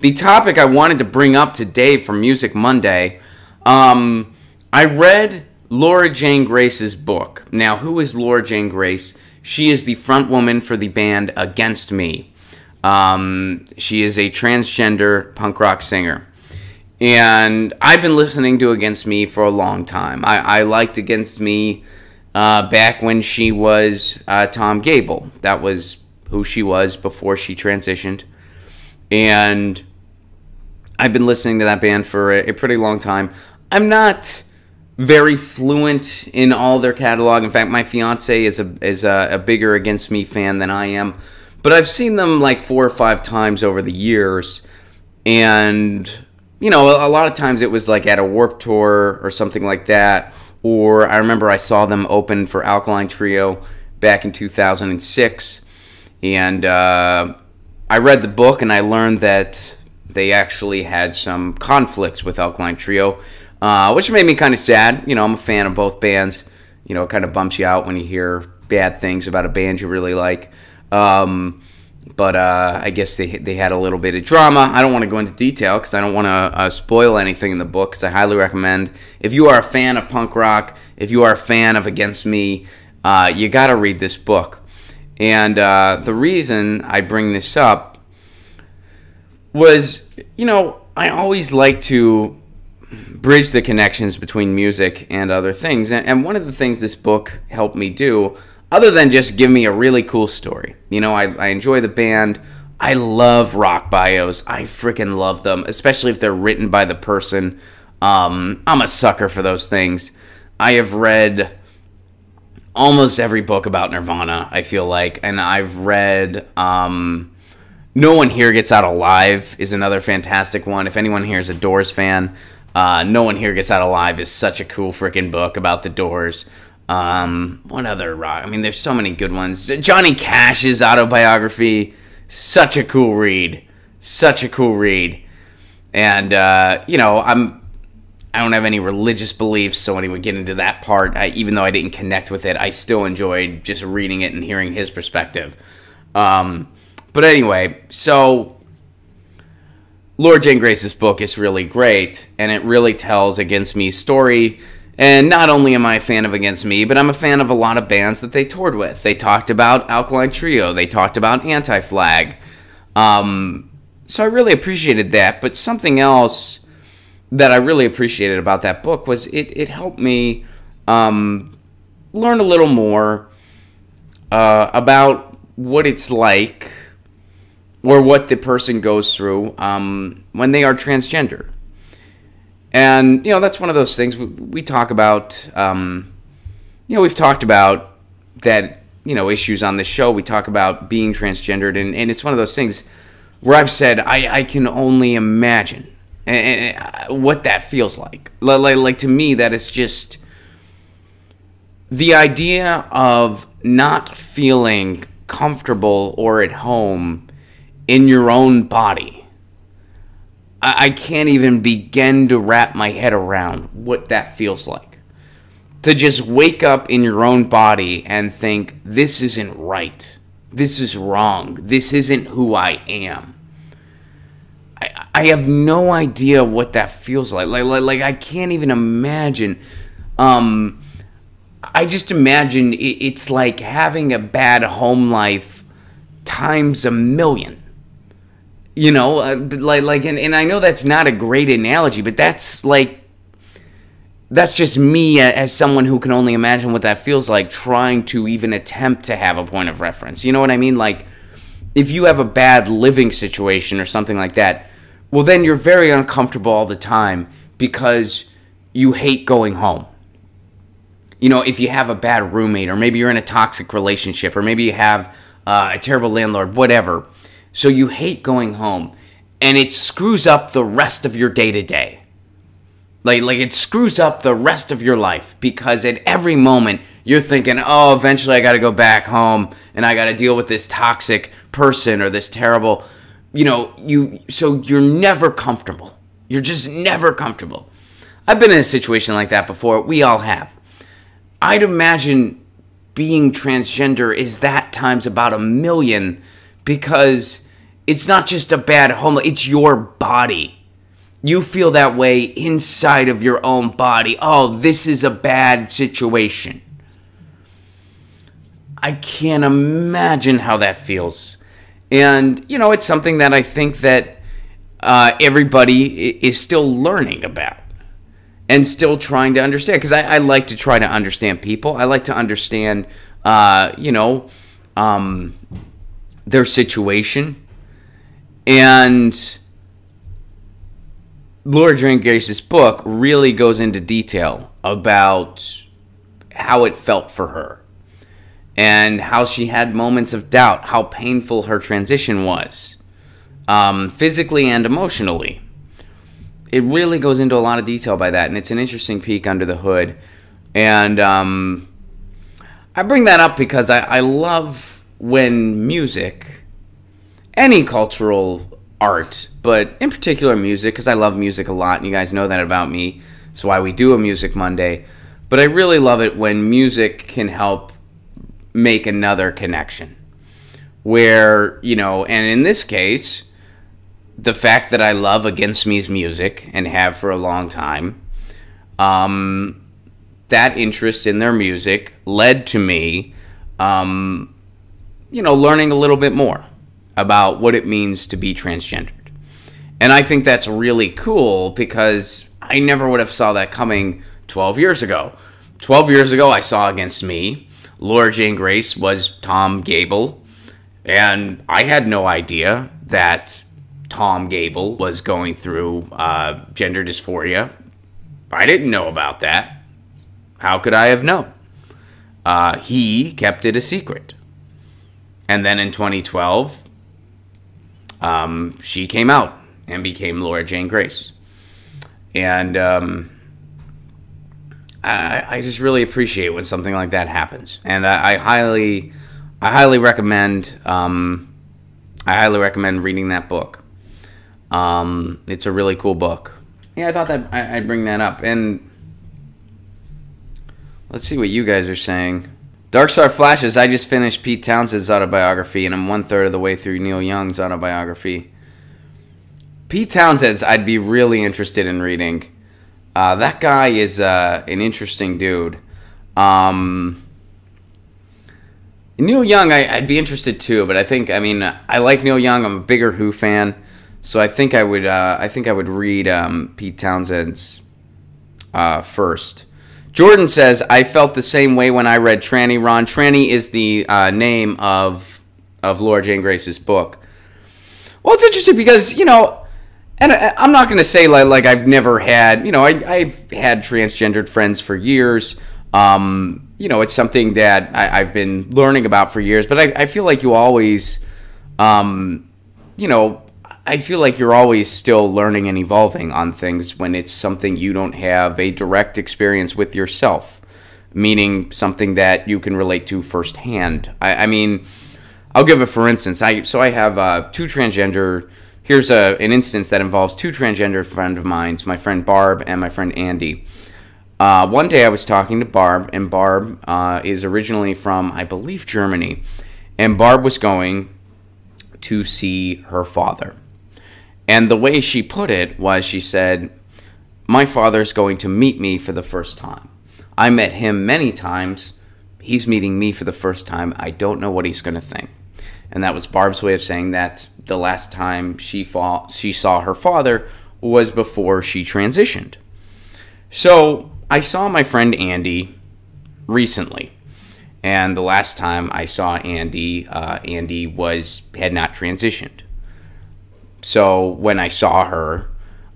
the topic I wanted to bring up today for Music Monday, I read Laura Jane Grace's book. Now, who is Laura Jane Grace? She is the front woman for the band Against Me. She is a transgender punk rock singer. And I've been listening to Against Me for a long time. I liked Against Me back when she was Tom Gable. That was who she was before she transitioned. And I've been listening to that band for a pretty long time. I'm not very fluent in all their catalog. In fact, my fiance is a bigger Against Me fan than I am. But I've seen them like 4 or 5 times over the years. And, you know, a lot of times it was like at a Warped Tour or something like that. Or I remember I saw them open for Alkaline Trio back in 2006. And I read the book and I learned that they actually had some conflicts with Alkaline Trio, which made me kind of sad. You know, I'm a fan of both bands. You know, it kind of bumps you out when you hear bad things about a band you really like. But I guess they had a little bit of drama. I don't want to go into detail because I don't want to spoil anything in the book, because I highly recommend, if you are a fan of punk rock, if you are a fan of Against Me, you got to read this book. And the reason I bring this up was, you know, I always like to bridge the connections between music and other things. And one of the things this book helped me do, other than just give me a really cool story. You know, I enjoy the band. I love rock bios. I freaking love them, especially if they're written by the person. I'm a sucker for those things. I have read almost every book about Nirvana, I feel like. And I've read No One Here Gets Out Alive is another fantastic one. If anyone here is a Doors fan, No One Here Gets Out Alive is such a cool freaking book about the Doors. What other rock? I mean, there's so many good ones. Johnny Cash's autobiography, such a cool read. Such a cool read. And, you know, I don't have any religious beliefs, so when he would get into that part, even though I didn't connect with it, I still enjoyed just reading it and hearing his perspective. But anyway, so Laura Jane Grace's book is really great, and it really tells Against Me's story. And not only am I a fan of Against Me, but I'm a fan of a lot of bands that they toured with. They talked about Alkaline Trio. They talked about Anti-Flag. So I really appreciated that. But something else that I really appreciated about that book was it helped me learn a little more about what it's like, or what the person goes through when they are transgender. And, you know, that's one of those things we talk about. You know, we've talked about that, you know, issues on this show. We talk about being transgendered, and it's one of those things where I've said I can only imagine what that feels like. Like, to me, that is just the idea of not feeling comfortable or at home in your own body. I can't even begin to wrap my head around what that feels like. To just wake up in your own body and think, this isn't right. This is wrong. This isn't who I am. I have no idea what that feels like. Like I can't even imagine. I just imagine it's like having a bad home life times 1,000,000. You know, and I know that's not a great analogy, but that's just me as someone who can only imagine what that feels like, trying to even attempt to have a point of reference. You know what I mean? Like, if you have a bad living situation or something like that, well, then you're very uncomfortable all the time because you hate going home. You know, if you have a bad roommate, or maybe you're in a toxic relationship, or maybe you have a terrible landlord, whatever. So you hate going home, and it screws up the rest of your day-to-day. Like it screws up the rest of your life, because at every moment you're thinking, oh, eventually I got to go back home, and I got to deal with this toxic person or this terrible, you know, so you're never comfortable. You're just never comfortable. I've been in a situation like that before. We all have. I'd imagine being transgender is that times about 1,000,000, because It's not just a bad home life, it's your body. You feel that way inside of your own body. Oh, this is a bad situation. I can't imagine how that feels. And, you know, it's something that I think that everybody is still learning about and still trying to understand. Because I like to try to understand people. I like to understand, their situation. And Laura Jane Grace's book really goes into detail about how it felt for her and how she had moments of doubt, how painful her transition was, physically and emotionally. It really goes into a lot of detail by that, and it's an interesting peek under the hood. And I bring that up because I love when music, any cultural art, but in particular music, because I love music a lot, and you guys know that about me. That's why we do a Music Monday. But I really love it when music can help make another connection. Where, you know, and in this case, the fact that I love Against Me's music, and have for a long time, that interest in their music led to me, learning a little bit more about what it means to be transgendered. And I think that's really cool because I never would have saw that coming 12 years ago. 12 years ago, I saw Against Me. Laura Jane Grace was Tom Gable. And I had no idea that Tom Gable was going through gender dysphoria. I didn't know about that. How could I have known? He kept it a secret. And then in 2012, she came out and became Laura Jane Grace. And I just really appreciate when something like that happens. And I highly recommend reading that book. It's a really cool book. Yeah, I thought that I'd bring that up. And let's see what you guys are saying. Dark Star Flashes, I just finished Pete Townshend's autobiography, and I'm 1/3 of the way through Neil Young's autobiography. Pete Townshend's I'd be really interested in reading. That guy is an interesting dude. Neil Young, I'd be interested too, but I like Neil Young. I'm a bigger Who fan, so I think I would read Pete Townshend's first. Jordan says, I felt the same way when I read Tranny Ron. Tranny is the name of Laura Jane Grace's book. Well, it's interesting because, and I'm not going to say like I've never had, I've had transgendered friends for years. It's something that I've been learning about for years. But I feel like you always, I feel like you're always still learning and evolving on things when it's something you don't have a direct experience with yourself, meaning something that you can relate to firsthand. I'll give it for instance. I have two transgender. Here's an instance that involves two transgender friends of mine, my friend Barb and my friend Andy. One day I was talking to Barb, and Barb is originally from, I believe, Germany, and Barb was going to see her father. And the way she put it was, she said, my father's going to meet me for the first time. I met him many times. He's meeting me for the first time. I don't know what he's going to think. And that was Barb's way of saying that the last time she saw her father was before she transitioned. So I saw my friend Andy recently. And the last time I saw Andy, Andy had not transitioned. So when I saw her,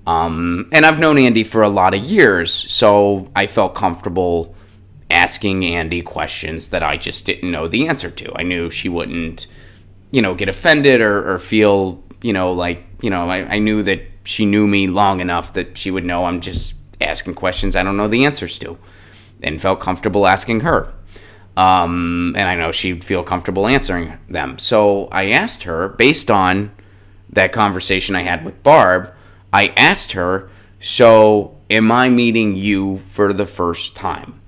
and I've known Andy for a lot of years, so I felt comfortable asking Andy questions that I just didn't know the answer to. I knew she wouldn't, get offended or feel, I knew that she knew me long enough that she would know I'm just asking questions I don't know the answers to, and felt comfortable asking her. And I know she'd feel comfortable answering them. So I asked her, based on that conversation I had with Barb, I asked her, so am I meeting you for the first time?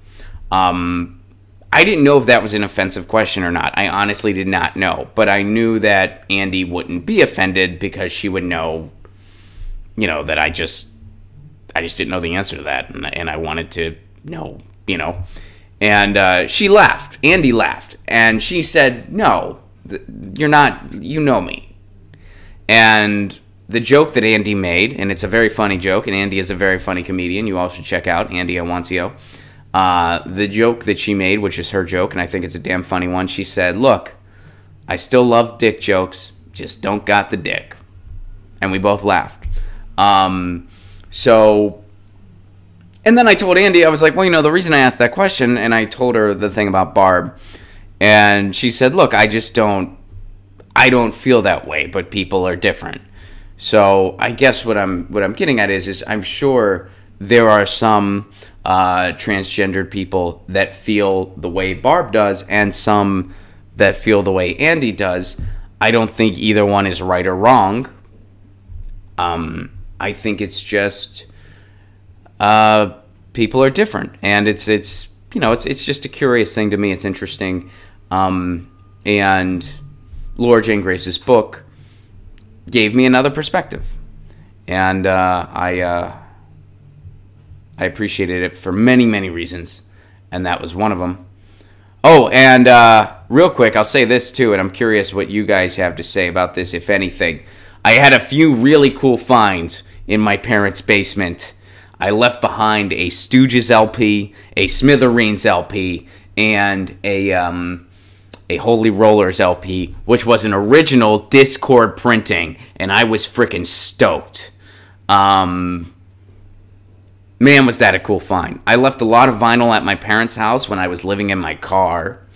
I didn't know if that was an offensive question or not. I honestly did not know. But I knew that Andy wouldn't be offended because she would know, that I just didn't know the answer to that. And I wanted to know, And she laughed. Andy laughed. And she said, no, you're not, you know me. And the joke that Andy made, and it's a very funny joke, and Andy is a very funny comedian. You all should check out Andy Awancio. The joke that she made, which is her joke, and I think it's a damn funny one, she said, look, I still love dick jokes, just don't got the dick. And we both laughed. And then I told Andy, I was like, well, the reason I asked that question, and I told her the thing about Barb, and she said, look, I don't feel that way, but people are different. So I guess what I'm getting at is I'm sure there are some transgendered people that feel the way Barb does and some that feel the way Andy does. I don't think either one is right or wrong. I think it's just people are different, and it's just a curious thing to me. It's interesting, and Laura Jane Grace's book gave me another perspective, and I appreciated it for many, many reasons, and that was one of them. Oh, and real quick, I'll say this too, and I'm curious what you guys have to say about this, if anything. I had a few really cool finds in my parents' basement. I left behind a Stooges LP, a Smithereens LP, and a Holy Rollers LP, which was an original Discord printing, and I was freaking stoked. Man, was that a cool find. I left a lot of vinyl at my parents' house when I was living in my car,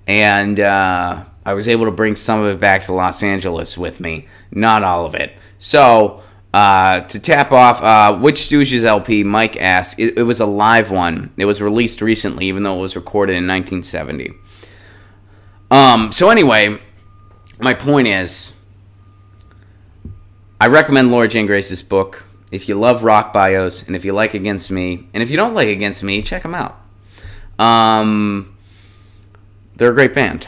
and I was able to bring some of it back to Los Angeles with me. Not all of it. So, to tap off, which Stooges LP, Mike asked, it was a live one. It was released recently, even though it was recorded in 1970. So anyway, my point is, I recommend Laura Jane Grace's book. If you love rock bios, and if you like Against Me, and if you don't like Against Me, check them out. They're a great band.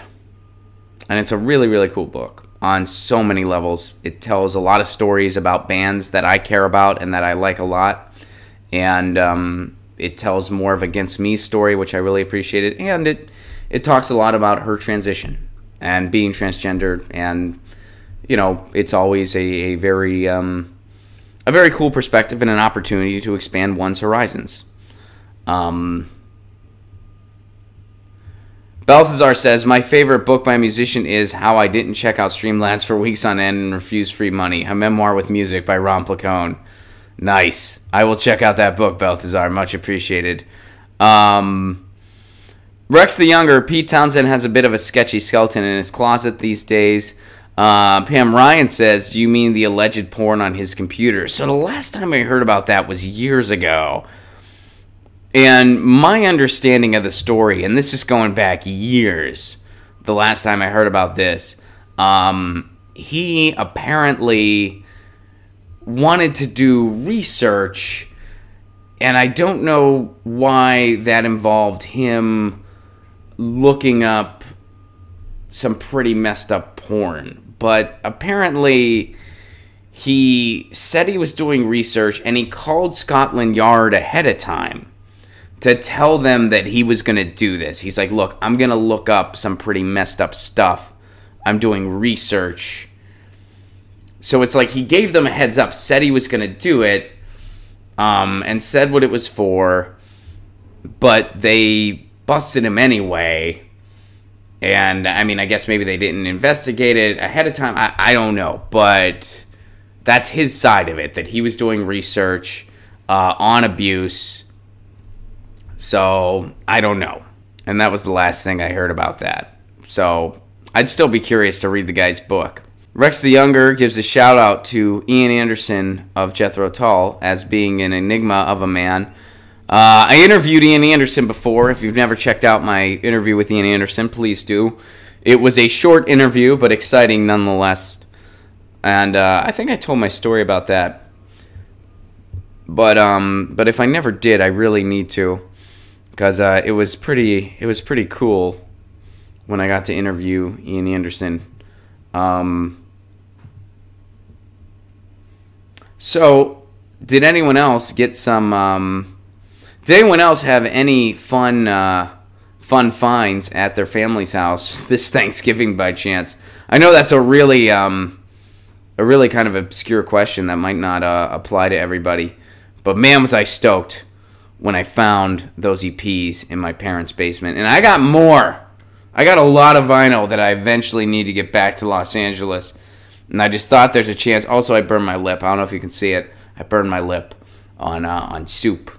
And it's a really, really cool book on so many levels. It tells a lot of stories about bands that I care about and that I like a lot. And it tells more of Against Me's story, which I really appreciated. And it talks a lot about her transition and being transgendered. And, it's always a very cool perspective and an opportunity to expand one's horizons. Balthazar says, my favorite book by a musician is How I Didn't Check Out Streamlabs for Weeks on End and Refused Free Money, a memoir with music by Ron Placone. Nice. I will check out that book, Balthazar. Much appreciated. Rex the Younger, Pete Townsend has a bit of a sketchy skeleton in his closet these days. Pam Ryan says, do you mean the alleged porn on his computer? So the last time I heard about that was years ago. And my understanding of the story, and this is going back years, the last time I heard about this, he apparently wanted to do research, and I don't know why that involved him looking up some pretty messed up porn. But apparently he said he was doing research, and he called Scotland Yard ahead of time to tell them that he was going to do this. He's like, look, I'm going to look up some pretty messed up stuff. I'm doing research. So it's like he gave them a heads up, said he was going to do it, and said what it was for, but they busted him anyway. And, I guess maybe they didn't investigate it ahead of time. I don't know, but that's his side of it, that he was doing research on abuse. So, I don't know. And that was the last thing I heard about that. So, I'd still be curious to read the guy's book. Rex the Younger gives a shout out to Ian Anderson of Jethro Tull as being an enigma of a man. I interviewed Ian Anderson before. If you've never checked out my interview with Ian Anderson, please do. It was a short interview, but exciting nonetheless. And I think I told my story about that. But if I never did, I really need to. because it was pretty cool when I got to interview Ian Anderson. So, did anyone else get some? Did anyone else have any fun finds at their family's house this Thanksgiving by chance? I know that's a really kind of obscure question that might not apply to everybody, but man, was I stoked when I found those EPs in my parents' basement, and I got more. I got a lot of vinyl that I eventually need to get back to Los Angeles. And I just thought there's a chance. Also, I burned my lip. I don't know if you can see it. I burned my lip on soup.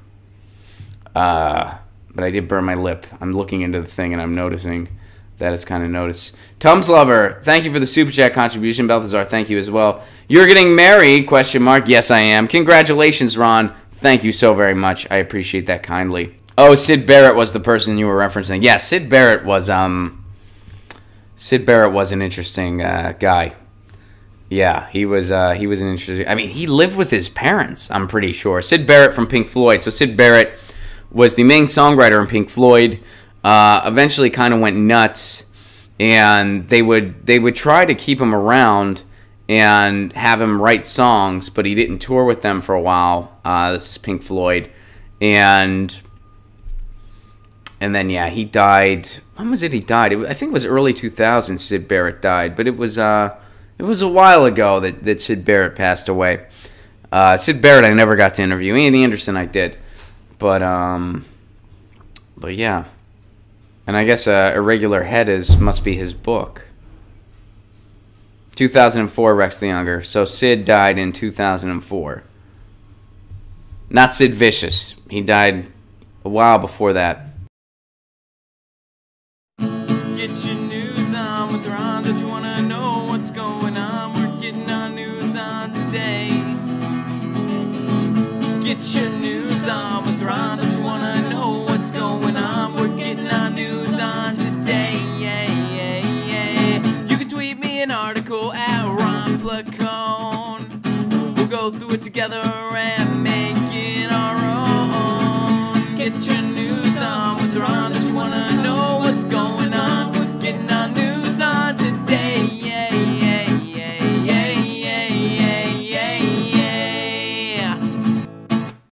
But I did burn my lip. I'm looking into the thing, and I'm noticing that it's kind of noticed. Tums Lover, thank you for the Super Chat contribution. Balthazar, thank you as well. You're getting married, ? Yes, I am. Congratulations, Ron. Thank you so very much. I appreciate that kindly. Oh, Sid Barrett was the person you were referencing. Yeah, Sid Barrett was an interesting guy. Yeah, he was an interesting. I mean, he lived with his parents, I'm pretty sure. Sid Barrett from Pink Floyd. So Sid Barrett was the main songwriter in Pink Floyd. Eventually, kind of went nuts, and they would try to keep him around and have him write songs, but he didn't tour with them for a while. This is Pink Floyd, and then yeah, he died. When was it? He died. I think it was early 2000s. Sid Barrett died, but it was a while ago that Sid Barrett passed away. Sid Barrett I never got to interview. Ian Anderson I did. But yeah. And I guess Irregular Head must be his book. 2004, Rex the Younger. So Sid died in 2004. Not Sid Vicious. He died a while before that. Get your news on with Ron. Don't you want to know what's going on? We're getting our news on today. Get your news on with Ron. Don't you want to know what's going on? We're getting our news on today. You can tweet me an article at Ron Placone. We'll go through it together and make it our own. Get your